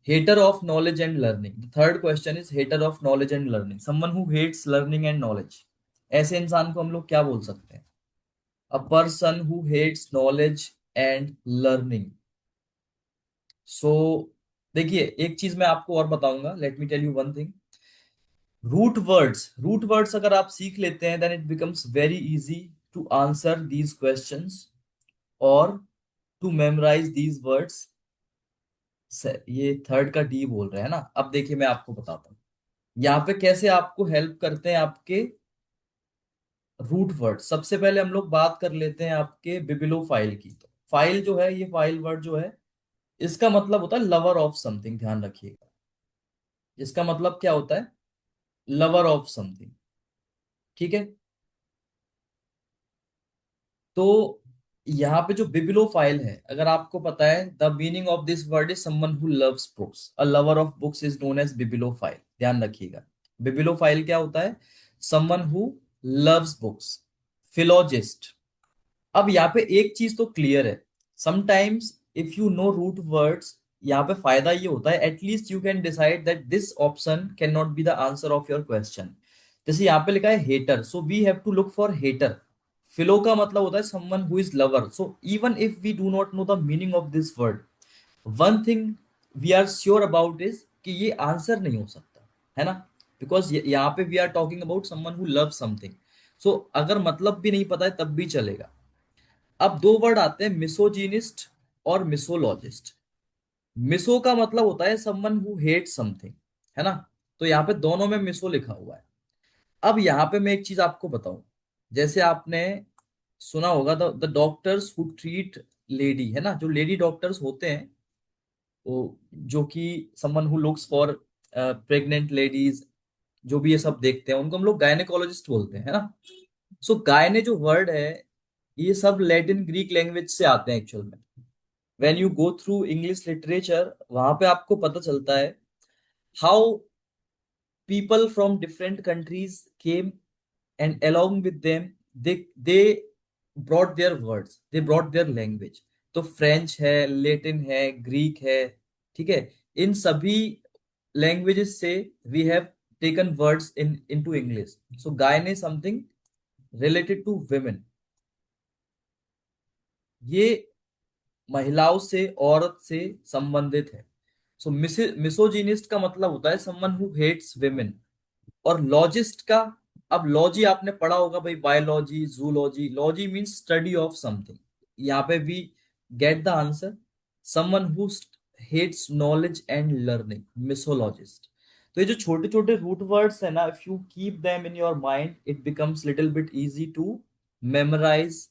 Hater of knowledge and learning. The third question is hater of knowledge and learning. Someone who hates learning and knowledge. ऐसे इंसान को हम लोग क्या बोल सकते हैं? A person who hates knowledge and learning. So देखिए, एक चीज मैं आपको और बताऊंगा. Let me tell you one thing. Root words अगर आप सीख लेते हैं, then it becomes very easy to answer these questions और टू मेमोराइज दीज वर्ड्स. ये थर्ड का डी बोल रहे हैं ना. अब देखिए, मैं आपको बताता हूँ यहाँ पे कैसे आपको हेल्प करते हैं आपके रूट वर्ड. सबसे पहले हम लोग बात कर लेते हैं आपके बिबिलो फाइल की. तो फाइल जो है, ये फाइल वर्ड जो है, इसका मतलब होता है लवर ऑफ समथिंग. ध्यान रखिएगा, इसका मतलब क्या होता है? Lover of something. ठीक है. तो यहाँ पे जो बिबिलो फाइल है, अगर आपको पता है, the meaning of this word is someone who loves books. A lover of books is known as bibliophile. ध्यान रखिएगा, बिबिलो फाइल क्या होता है? Someone who loves books. Philologist. अब यहाँ पे एक चीज तो क्लियर है. Sometimes if you know root words, यहाँ पे फायदा ये होता है, at least you can decide that this option can not be the answer of your question. जैसे यहाँ पे लिखा है hater, so we have to look for hater. Philo का मतलब होता है someone who is lover. So even if we do not know the meaning of this word, one thing we are sure about is कि ये answer नहीं हो सकता है ना. बिकॉज यहाँ पे we are talking about someone who love something. So अगर मतलब भी नहीं पता है तब भी चलेगा. अब दो वर्ड आते हैं, मिसोजीनिस्ट और मिसोलॉजिस्ट. मिसो का मतलब होता है समवन हु हेट समथिंग, है ना. तो यहाँ पे दोनों में मिसो लिखा हुआ है. अब यहाँ पे मैं एक चीज आपको बताऊं. जैसे आपने सुना होगा, the doctors who treat lady, है ना, जो लेडी डॉक्टर्स होते हैं, वो जो कि someone who looks for pregnant ladies, जो भी ये सब देखते हैं, उनको हम लोग गायनेकोलॉजिस्ट बोलते हैं, है ना. सो गायने जो वर्ड है, ये सब लैटिन ग्रीक लैंग्वेज से आते हैं एक्चुअल में. When you go through English literature, वहां पे आपको पता चलता है how people from different countries came, and along with them they brought their words, they brought their language. तो फ्रेंच है, लेटिन है, ग्रीक है, ठीक है. इन सभी लैंग्वेजेस से we have taken words in into English. So gyn is something related to women. ये महिलाओं से, औरत से संबंधित है. सो मिसोजिनिस्ट का मतलब होता है समवन हु हेट्स वेमेन. और लॉजिस्ट का, अब लॉजी आपने पढ़ा होगा भाई, biology, zoology. Logy means study of something. यहाँ पे we get the answer, someone who hates knowledge and learning, misologist. तो ये जो छोटे छोटे रूट वर्ड्स है ना, if you keep them in your mind, it becomes little bit easy to memorise